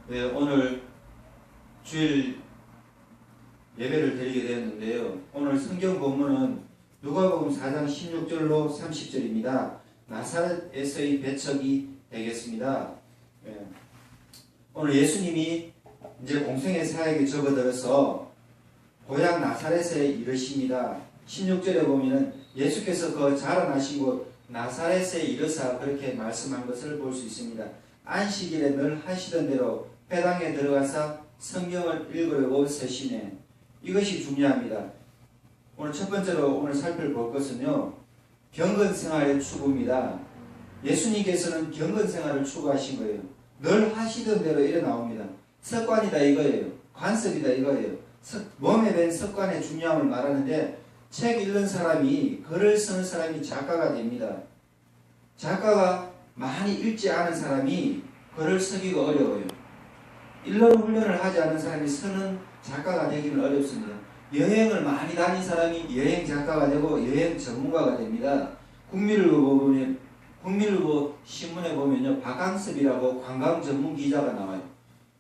네, 오늘 주일 예배를 드리게 되었는데요. 오늘 성경 본문은 누가복음 4장 16절로 30절입니다. 나사렛에서의 배척이 되겠습니다. 네. 오늘 예수님이 이제 공생의 사역에 접어들어서 고향 나사렛에 이르십니다. 16절에 보면은 예수께서 그 자라나신 곳 나사렛에 이르사 그렇게 말씀한 것을 볼 수 있습니다. 안식일에 늘 하시던 대로 회당에 들어가서 성경을 읽으려고 서시네. 이것이 중요합니다. 오늘 첫 번째로 오늘 살펴볼 것은요, 경건 생활의 추구입니다. 예수님께서는 경건 생활을 추구하신 거예요. 늘 하시던 대로 이래 나옵니다. 습관이다 이거예요. 관습이다 이거예요. 몸에 밴 습관의 중요함을 말하는데, 책 읽는 사람이, 글을 쓰는 사람이 작가가 됩니다. 작가가 많이 읽지 않은 사람이 글을 쓰기가 어려워요. 일론 훈련을 하지 않은 사람이 쓰는 작가가 되기는 어렵습니다. 여행을 많이 다닌 사람이 여행 작가가 되고 여행 전문가가 됩니다. 국민일보 신문에 보면요, 박강섭이라고 관광 전문 기자가 나와요.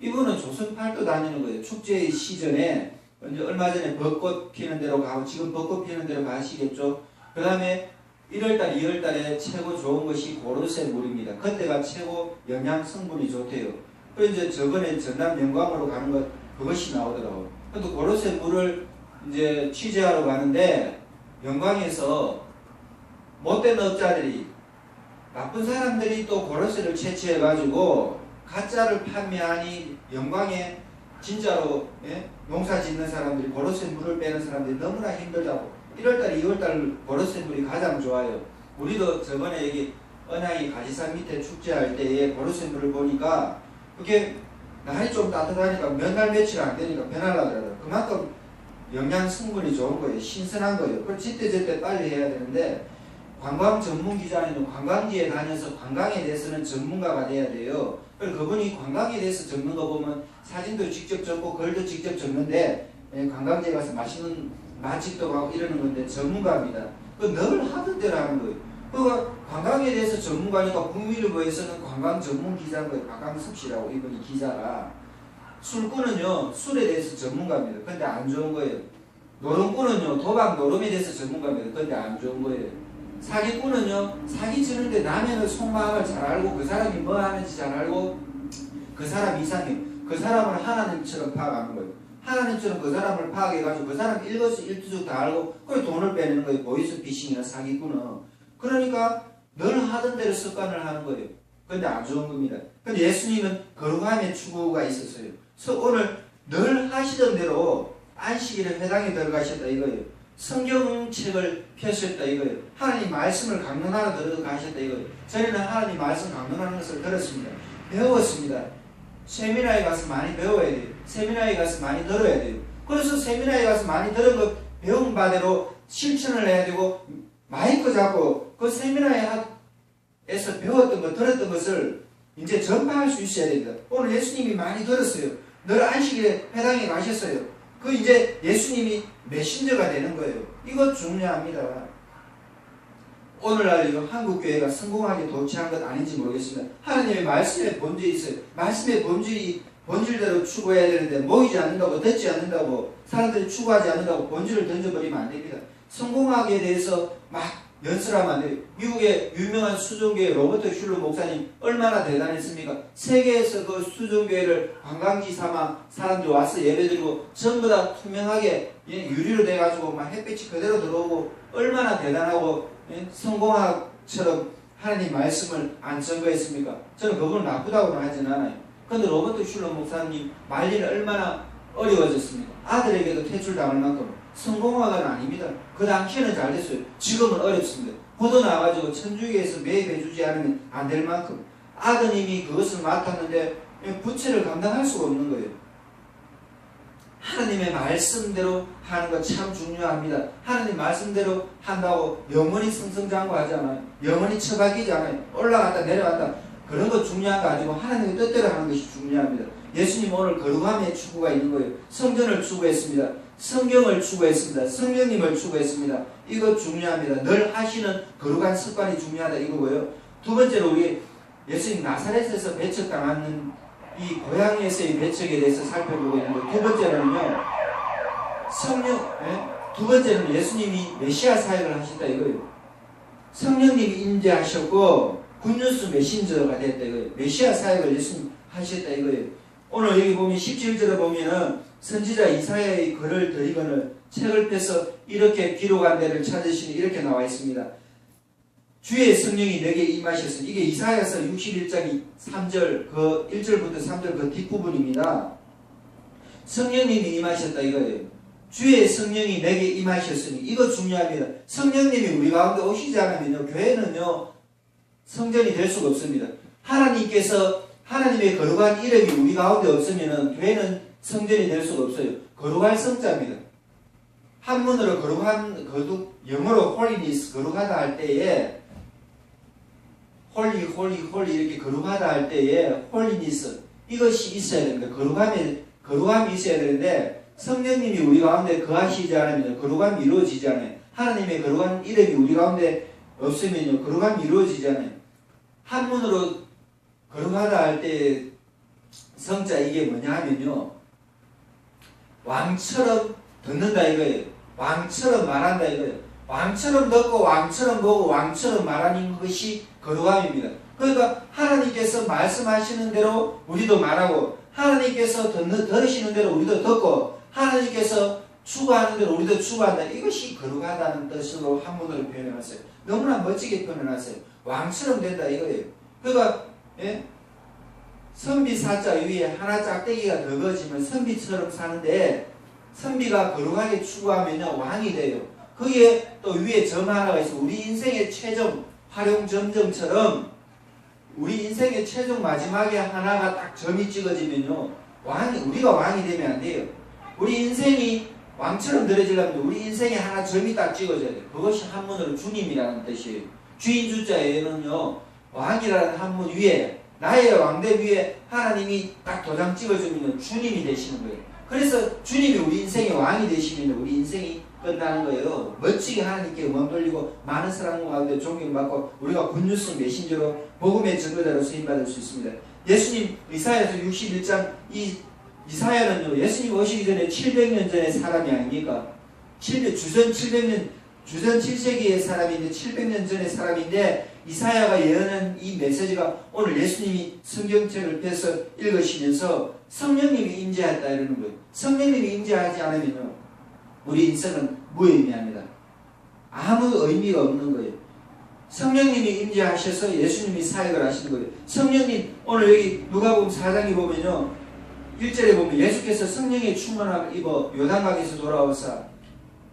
이분은 조선 팔도 다니는 거예요. 축제 시즌에 얼마 전에 벚꽃 피는 데로 가고, 지금 벚꽃 피는 데로 가시겠죠. 그 다음에 1월달, 2월달에 최고 좋은 것이 고로쇠 물입니다. 그때가 최고 영양 성분이 좋대요. 그래서 이제 저번에 전남 영광으로 가는 것, 그것이 나오더라고요. 근데 고로쇠 물을 이제 취재하러 가는데, 영광에서 못된 업자들이, 나쁜 사람들이 또 고로쇠를 채취해가지고 가짜를 판매하니 영광에 진짜로 농사 짓는 사람들이, 고로쇠 물을 빼는 사람들이 너무나 힘들다고. 1월달, 2월달 고로쇠 물이 가장 좋아요. 우리도 저번에 여기 언양이 가지산 밑에 축제할 때에 고로쇠 물을 보니까 그게 날이 좀 따뜻하니까 몇 날 며칠 안 되니까 변하려고 그러더라고요. 그만큼 영양 성분이 좋은 거예요. 신선한 거예요. 그걸 제때 빨리 해야 되는데, 관광 전문 기자는 관광지에 다녀서 관광에 대해서는 전문가가 돼야 돼요. 그리고 그분이 관광에 대해서 적는 거 보면 사진도 직접 적고 글도 직접 적는데, 관광지에 가서 맛있는 맛집도 가고 이러는 건데 전문가입니다. 그 늘 하던 대로 하는 거예요. 그 관광에 대해서 전문가니까 국민일보에서는 관광 전문 기자인 거예요. 박강섭 씨라고, 이분이 기자가. 술꾼은요, 술에 대해서 전문가입니다. 근데 안 좋은 거예요. 노름꾼은요, 도박 노름에 대해서 전문가입니다. 근데 안 좋은 거예요. 사기꾼은요, 사기치는데 남의 속마음을 잘 알고, 그 사람이 뭐 하는지 잘 알고, 그 사람 이상해. 그 사람을 하나님처럼 파악하는 거예요. 하나님처럼 그 사람을 파악해가지고 그 사람 일거수일투족 다 알고, 그래 돈을 빼내는 거예요. 보이스피싱이나 사기꾼은. 그러니까 늘 하던 대로 습관을 하는 거예요. 근데 안 좋은 겁니다. 근데 예수님은 거룩함의 추구가 있었어요. 오늘 늘 하시던 대로 안식일에 회당에 들어가셨다 이거예요. 성경책을 펴셨다 이거예요. 하나님 말씀을 강론하러 들어가셨다 이거예요. 저희는 하나님 말씀 강론하는 것을 들었습니다. 배웠습니다. 세미나에 가서 많이 배워야 돼요. 세미나에 가서 많이 들어야 돼요. 그래서 세미나에 가서 많이 들은 것 배운 바대로 실천을 해야 되고, 마이크 잡고 그 세미나에서 배웠던 것, 들었던 것을 이제 전파할 수 있어야 됩니다. 오늘 예수님이 많이 들었어요. 늘 안식일에 회당에 가셨어요. 그 이제 예수님이 메신저가 되는 거예요. 이거 중요합니다. 오늘날 한국교회가 성공하게 도취한 것 아닌지 모르겠습니다. 하나님의 말씀의 본질이 있어요. 말씀의 본질대로 추구해야 되는데, 모이지 않는다고, 듣지 않는다고, 사람들이 추구하지 않는다고 본질을 던져버리면 안 됩니다. 성공하기에 대해서 막 연설하면 안 돼요. 미국의 유명한 수종교회 로버트 슐러 목사님 얼마나 대단했습니까? 세계에서 그 수종교회를 관광지 삼아 사람들이 와서 예배드리고 전부 다 투명하게 유리로 돼가지고 막 햇빛이 그대로 들어오고, 얼마나 대단하고 성공학처럼 하나님 말씀을 안 증거했습니까? 저는 그분을 나쁘다고는 하진 않아요. 그런데 로버트 슐러 목사님 말리는 얼마나 어려워졌습니까? 아들에게도 퇴출당할 만큼. 성공학은 아닙니다. 그 당시에는 잘 됐어요. 지금은 어렵습니다. 걷어 나가지고 천주교에서 매입해주지 않으면 안 될 만큼. 아드님이 그것을 맡았는데 부채를 감당할 수가 없는 거예요. 하나님의 말씀대로 하는 거 참 중요합니다. 하나님 말씀대로 한다고 영원히 승승장구하지 않아요. 영원히 처박이지 않아요. 올라갔다 내려갔다 그런 거 중요한 거 아니고 하나님의 뜻대로 하는 것이 중요합니다. 예수님 오늘 거룩함의 추구가 있는 거예요. 성전을 추구했습니다. 성경을 추구했습니다. 성령님을 추구했습니다. 이거 중요합니다. 늘 하시는 거룩한 습관이 중요하다 이거고요. 두 번째로 우리 예수님 나사렛에서 배척당하는 이 고향에서의 배척에 대해서 살펴보고 있는데, 두 번째로는요, 두 번째는 예수님이 메시아 사역을 하셨다 이거예요. 성령님이 임재하셨고 굿뉴스 메신저가 됐다 이거예요. 메시아 사역을 예수님 하셨다 이거예요. 오늘 여기 보면 17절에 보면은 선지자 이사야의 글을 드리거늘 책을 펴서 이렇게 기록한 데를 찾으시니 이렇게 나와 있습니다. 주의 성령이 내게 임하셨으니, 이게 이사야서 61장 3절 그 1절부터 3절 그 뒷부분입니다. 성령님이 임하셨다 이거예요. 주의 성령이 내게 임하셨으니, 이거 중요합니다. 성령님이 우리 가운데 오시지 않으면요, 교회는요 성전이 될 수가 없습니다. 하나님께서 하나님의 거룩한 이름이 우리 가운데 없으면 교회는 성전이 될 수가 없어요. 거룩할 성자입니다. 한문으로 거룩한, 영어로 holiness, 거룩하다 할 때에 holy 이렇게 거룩하다 할 때에 holiness, 이것이 있어야 됩니다. 거룩함이 있어야 되는데, 성령님이 우리 가운데 거하시지 않으면 거룩함이 이루어지지 않아요. 하나님의 거룩한 이름이 우리 가운데 없으면요, 거룩함이 이루어지지 않아요. 한문으로 거룩하다 할 때 성자, 이게 뭐냐 하면요, 왕처럼 듣는다 이거예요. 왕처럼 말한다 이거예요. 왕처럼 듣고 왕처럼 보고 왕처럼 말하는 것이 거룩함입니다. 그러니까 하나님께서 말씀하시는 대로 우리도 말하고, 하나님께서 들으시는 대로 우리도 듣고, 하나님께서 추구하는 대로 우리도 추구한다. 이것이 거룩하다는 뜻으로 한문으로 표현해놨어요. 너무나 멋지게 표현해놨어요. 왕처럼 된다 이거예요. 그러니까 선비 사자 위에 하나 짝대기가 더 거지면 선비처럼 사는데, 선비가 거룩하게 추구하면 왕이 돼요. 거기에 또 위에 점 하나가 있어. 우리 인생의 최종 활용점점처럼 우리 인생의 최종 마지막에 하나가 딱 점이 찍어지면요, 우리가 왕이 되면 안 돼요. 우리 인생이 왕처럼 들어지려면 우리 인생에 하나 점이 딱 찍어져야 돼요. 그것이 한문으로 주님이라는 뜻이에요. 주인 주자에는요, 왕이라는 한문 위에, 나의 왕대 위에 하나님이 딱 도장 찍어주면 주님이 되시는 거예요. 그래서 주님이 우리 인생의 왕이 되시면 우리 인생이 끝나는 거예요. 멋지게 하나님께 음악 돌리고 많은 사람 가운데 존경받고 우리가 굿뉴스 메신저로 복음의 증거자로 쓰임받을 수 있습니다. 예수님 이사야서 61장, 이사야는요, 예수님 오시기 전에 700년 전의 사람이 아닙니까? 주전 7세기의 사람인데, 700년 전의 사람인데, 이사야가 예언한 이 메시지가 오늘 예수님이 성경책을 펴서 읽으시면서 성령님이 임재했다 이러는 거예요. 성령님이 임재하지 않으면요, 우리 인생은 무의미합니다. 아무 의미가 없는 거예요. 성령님이 임재하셔서 예수님이 사역을 하시는 거예요. 성령님, 오늘 여기 누가복음 4장에 보면요, 1절에 보면 예수께서 성령의 충만함을 입어 요단강에서 돌아오사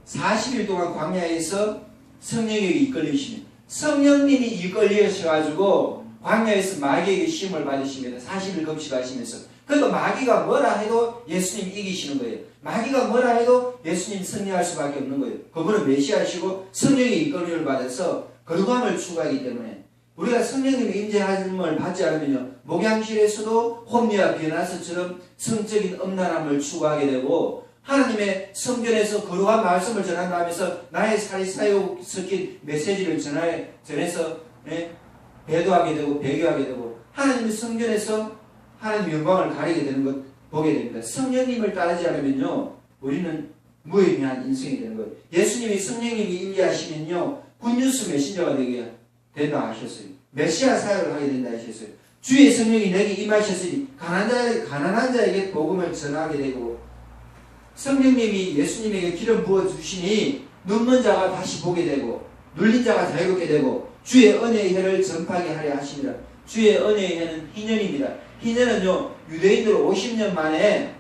40일 동안 광야에서 성령에게 이끌리시니, 성령님이 이끌리셔가지고 광야에서 마귀에게 시험을 받으십니다. 40일 금식하시면서. 그러니까 마귀가 뭐라 해도 예수님 이기시는 거예요. 마귀가 뭐라 해도 예수님 승리할 수밖에 없는 거예요. 그분은 메시아시고 성령의 이끌림을 받아서 거룩함을 추구하기 때문에, 우리가 성령님의 임재함을 받지 않으면요, 목양실에서도 홈리와 비나스처럼 성적인 음란함을 추구하게 되고, 하나님의 성전에서 거룩한 말씀을 전한다면서 나의 사리사욕 섞인 메시지를 전해서 배도하게 되고 배교하게 되고, 하나님의 성전에서 하나님의 영광을 가리게 되는 것 보게 됩니다. 성령님을 따르지 않으면요, 우리는 무의미한 인생이 되는 거예요. 예수님이 성령님이 임재하시면요, 굿뉴스 메신저가 되게 된다 하셨어요. 메시아 사역을 하게 된다 하셨어요. 주의 성령이 내게 임하셨으니 가난한 자에게 복음을 전하게 되고, 성령님이 예수님에게 기름 부어주시니 눈먼 자가 다시 보게 되고 눌린 자가 자유롭게 되고 주의 은혜의 해를 전파하게 하려 하십니다. 주의 은혜의 해는 희년입니다. 희년은요, 유대인들 50년 만에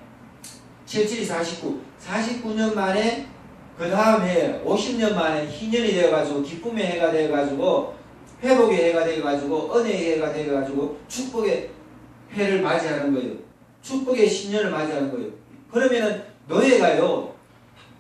77이 49년 만에 그 다음 해 50년 만에 희년이 되어가지고 기쁨의 해가 되어가지고 회복의 해가 되어가지고 은혜의 해가 되어가지고 축복의 해를 맞이하는 거예요. 축복의 신년을 맞이하는 거예요. 그러면은 노예가요,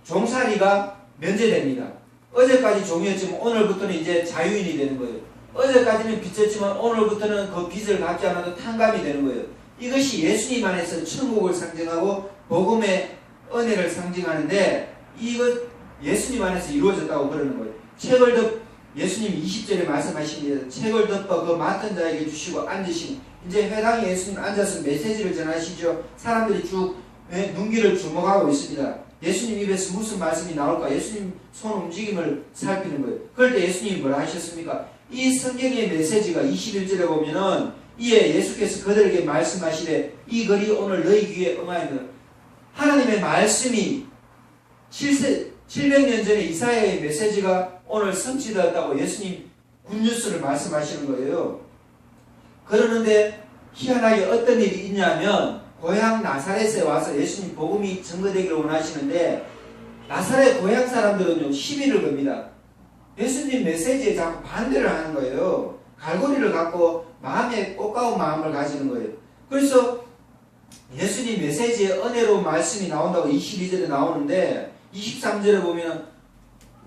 종살이가 면제됩니다. 어제까지 종이었지만 오늘부터는 이제 자유인이 되는 거예요. 어제까지는 빚졌지만 오늘부터는 그 빚을 갚지 않아도 탕감이 되는 거예요. 이것이 예수님 안에서 천국을 상징하고 복음의 은혜를 상징하는데, 이것 예수님 안에서 이루어졌다고 그러는 거예요. 책을 예수님 20절에 말씀하십니다. 책을 덮어 그 맡은 자에게 주시고 앉으시니 이제 회당에 예수님 앉아서 메시지를 전하시죠. 사람들이 쭉 눈길을 주목하고 있습니다. 예수님 입에서 무슨 말씀이 나올까? 예수님 손 움직임을 살피는 거예요. 그럴 때 예수님이 뭐라 하셨습니까? 이 성경의 메시지가 21절에 보면은 이에 예수께서 그들에게 말씀하시되 이 글이 오늘 너희 귀에 응하였느니라. 하나님의 말씀이 700년 전에 이사야의 메시지가 오늘 성취되었다고 예수님 굿뉴스를 말씀하시는 거예요. 그러는데 희한하게 어떤 일이 있냐면 고향 나사렛에 와서 예수님 복음이 증거되기를 원하시는데 나사렛 고향 사람들은요 시비를 겁니다. 예수님 메시지에 자꾸 반대를 하는 거예요. 갈고리를 갖고 마음에 꽃가운 마음을 가지는 거예요. 그래서 예수님 메시지에 은혜로운 말씀이 나온다고 22절에 나오는데 23절에 보면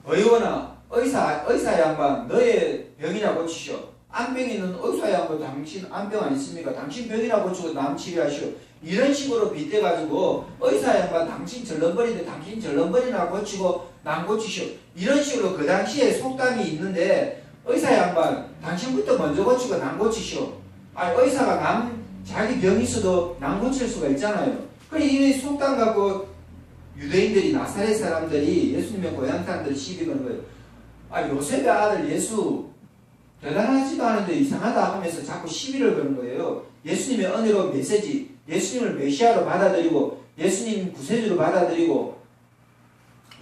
의원아 의사 양반 너의 병이나 고치시오. 안병이 있는 의사 양반 당신 안병 아니십니까? 당신 병이나 고치고 남 치료하시오. 이런 식으로 빗대가지고 의사 양반 당신 절름벌이인데 당신 절름벌이나 고치고 남 고치시오. 이런 식으로 그 당시에 속담이 있는데 의사 양반 당신부터 먼저 고치고 남 고치시오. 의사가 자기 병이 있어도 남 고칠 수가 있잖아요. 그래 이 속담 갖고 유대인들이 나사렛 사람들이 예수님의 고향 사람들이 시비 거는 거예요. 요셉의 아들 예수 대단하지도 않은데 이상하다 하면서 자꾸 시비를 거는 거예요. 예수님의 은혜로운 메시지, 예수님을 메시아로 받아들이고 예수님 구세주로 받아들이고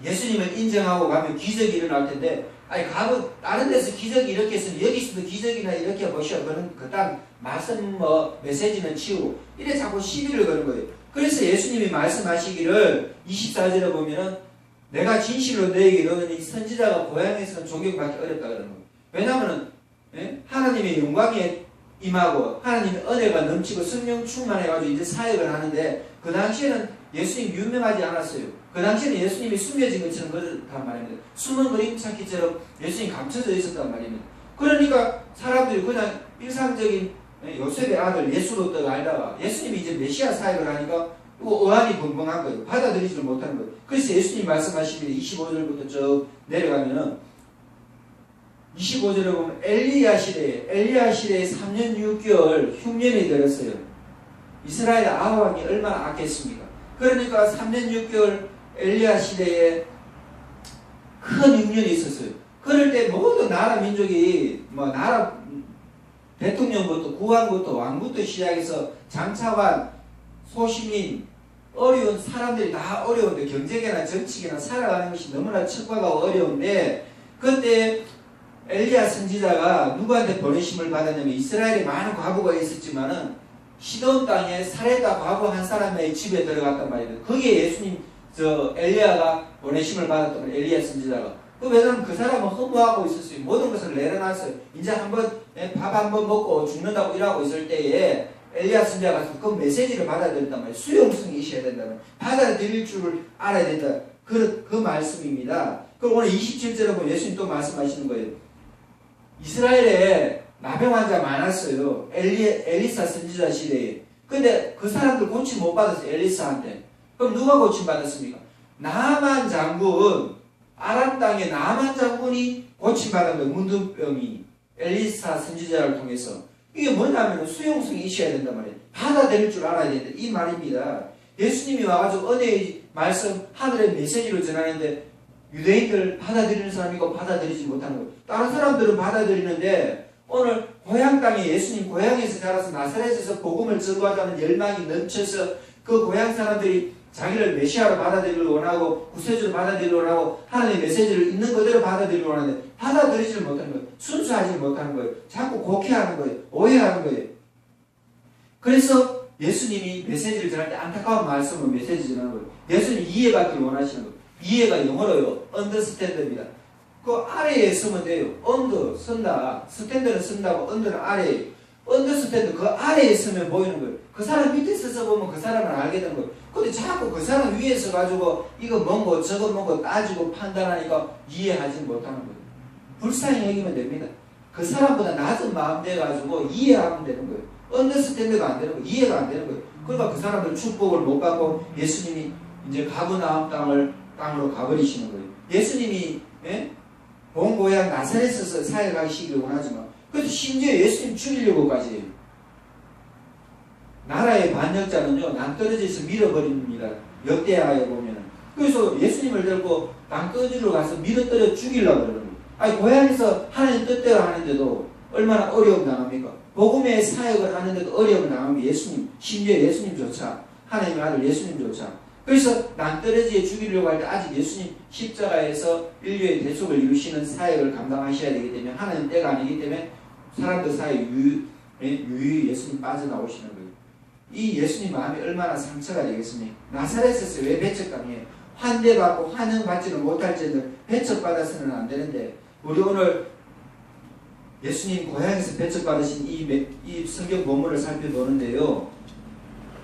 예수님을 인정하고 가면 기적이 일어날 텐데 가고 다른 데서 기적이 이렇게 했으면 여기서도 기적이나 이렇게 보셔. 그딴 말씀 메시지는 치우고 이래 자꾸 시비를 거는 거예요. 그래서 예수님이 말씀하시기를 24절에 보면은 내가 진실로 너에게 이르노니 선지자가 고향에서는 존경받기 어렵다 그러는 거예요. 왜냐하면 하나님의 영광에 임하고 하나님의 은혜가 넘치고 성령 충만해가지고 이제 사역을 하는데 그 당시에는 예수님 유명하지 않았어요. 그 당시에는 예수님이 숨겨진 것처럼 그렇단 말입니다. 숨은 그림 찾기처럼 예수님이 감춰져 있었단 말입니다. 그러니까 사람들이 그냥 일상적인 요셉의 아들 예수로 알다가 예수님이 이제 메시아 사역을 하니까 의안이 벙벙한 거예요. 받아들이지를 못하는 거예요. 그래서 예수님 말씀하시면 25절부터 쭉 내려가면은 25절에 보면 엘리야 시대에 3년 6개월 흉년이 들었어요. 이스라엘 아합왕이 얼마나 악했습니까? 그러니까 3년 6개월 엘리야 시대에 큰 흉년이 있었어요. 그럴 때 모든 나라 민족이 나라 대통령부터 국왕부터 왕부터 시작해서 장차관 소시민 어려운 사람들이 다 어려운데 경제계나 정치계나 살아가는 것이 너무나 척박하고 어려운데 그때 엘리야 선지자가 누구한테 보내심을 받았냐면 이스라엘에 많은 과부가 있었지만은 시돈 땅에 사레다 과부 한 사람의 집에 들어갔단 말이에요. 거기에 예수님 엘리야가 보내심을 받았던 거예요. 엘리야 선지자가. 왜냐하면 그 사람은 허무하고 있었어요. 모든 것을 내려놨어요. 이제 밥 한번 먹고 죽는다고 일하고 있을 때에 엘리야 선지자가 가서 그 메시지를 받아들였단 말이에요. 수용성이 있어야 된다면 받아들일 줄을 알아야 된다. 그 말씀입니다. 그럼 오늘 27절에 보면 예수님 또 말씀하시는 거예요. 이스라엘에 나병 환자 많았어요. 엘리사 선지자 시대에. 근데 그 사람들 고침 못 받았어요. 엘리사한테. 그럼 누가 고침 받았습니까? 나만 장군, 아람 땅의 나만 장군이 고침 받은 거예요. 문둥병이. 엘리사 선지자를 통해서. 이게 뭐냐면 수용성이 있어야 된단 말이에요. 받아들일 줄 알아야 된다. 이 말입니다. 예수님이 와가지고 은혜의 말씀, 하늘의 메시지를 전하는데 유대인들 받아들이는 사람이 있고 받아들이지 못하는 거예요. 다른 사람들은 받아들이는데 오늘 고향 땅에 예수님 고향에서 자라서 나사렛에서 복음을 전도하자는 열망이 넘쳐서 그 고향 사람들이 자기를 메시아로 받아들이기를 원하고 구세주로 받아들이기를 원하고 하나님의 메시지를 있는 그대로 받아들이기를 원하는데 받아들이지 못하는 거예요. 순수하지 못하는 거예요. 자꾸 곡해하는 거예요. 오해하는 거예요. 그래서 예수님이 메시지를 전할 때 안타까운 말씀을 메시지 전하는 거예요. 예수님이 이해받기를 원하시는 거예요. 이해가 영어로요. 언더스탠드입니다. 그 아래에 서면 돼요. 언더, 선다. 스탠드는 선다고 언더는 아래에. 언더스탠드 그 아래에 서면 보이는 거예요. 그 사람 밑에 서서 보면 그 사람을 알게 되는 거예요. 근데 자꾸 그 사람 위에 서가지고 이거 뭔고 저거 뭔고 따지고 판단하니까 이해하지 못하는 거예요. 불쌍히 여기면 됩니다. 그 사람보다 낮은 마음 돼가지고 이해하면 되는 거예요. 언더스탠드가 안 되는 거예요. 이해가 안 되는 거예요. 그러니까 그 사람들 축복을 못 받고 예수님이 이제 가버나움 땅으로 가버리시는 거예요. 예수님이 본 고향 나사렛에서 사역하시기를 원하지만 그래도 심지어 예수님 죽이려고까지 해요. 나라의 반역자는요 낭떠러지에서 밀어버립니다. 역대하에 보면은. 그래서 예수님을 들고 낭떠러지로 가서 밀어떨어 죽이려고 그러는 거예요. 아니 고향에서 하나님 뜻대로 하는데도 얼마나 어려움 당합니까? 복음의 사역을 하는데도 어려움을 당하면 예수님, 심지어 예수님조차, 하나님의 아들 예수님조차. 그래서 낭떠러지에 죽이려고 할 때 아직 예수님 십자가에서 인류의 대속을 이루시는 사역을 감당하셔야 되기 때문에 하나님 때가 아니기 때문에 사람들 사이에 유유히 예수님 빠져나오시는 거예요. 이 예수님 마음이 얼마나 상처가 되겠습니까? 나사렛에서 왜 배척당해? 환대받고 환영받지는 못할지는 배척받아서는 안 되는데 우리 오늘 예수님 고향에서 배척받으신 이 성경 본문을 살펴보는데요.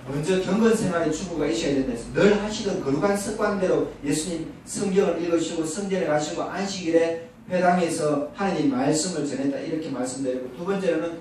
먼저 경건 생활의 추구가 있어야 된다 해서 늘 하시던 거룩한 습관대로 예수님 성경을 읽으시고 성전에 가시고 안식일에 회당에서 하나님 말씀을 전했다 이렇게 말씀드리고 두 번째로는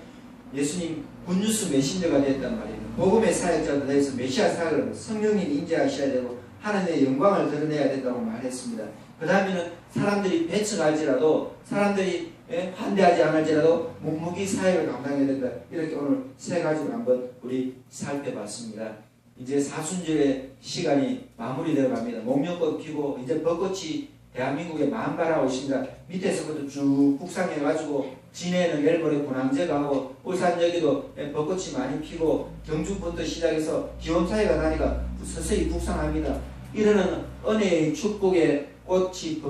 예수님 굿뉴스 메신저가 됐단 말이에요. 복음의 사역자가 되어서 메시아 사역을 성령님 인지하셔야 되고 하나님의 영광을 드러내야 된다고 말했습니다. 그 다음에는 사람들이 배척할지라도 사람들이 환대하지 않을지라도 묵묵히 사역을 감당해야 된다. 이렇게 오늘 세 가지로 한번 우리 살펴봤습니다. 이제 사순절의 시간이 마무리되어 갑니다. 목련꽃 피고 이제 벚꽃이 대한민국에 만발하고 있습니다. 밑에서부터 쭉 북상해가지고 진해는 일본의 군항제가 하고 울산 여기도 벚꽃이 많이 피고 경주부터 시작해서 기온 차이가 나니까 서서히 북상합니다. 이러는 은혜의 축복의 꽃이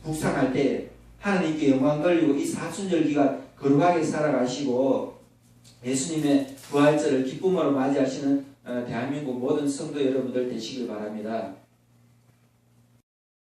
북상할 때 하나님께 영광 돌리고 이 사순절 기간 거룩하게 살아가시고 예수님의 부활절을 기쁨으로 맞이하시는 대한민국 모든 성도 여러분들 되시길 바랍니다.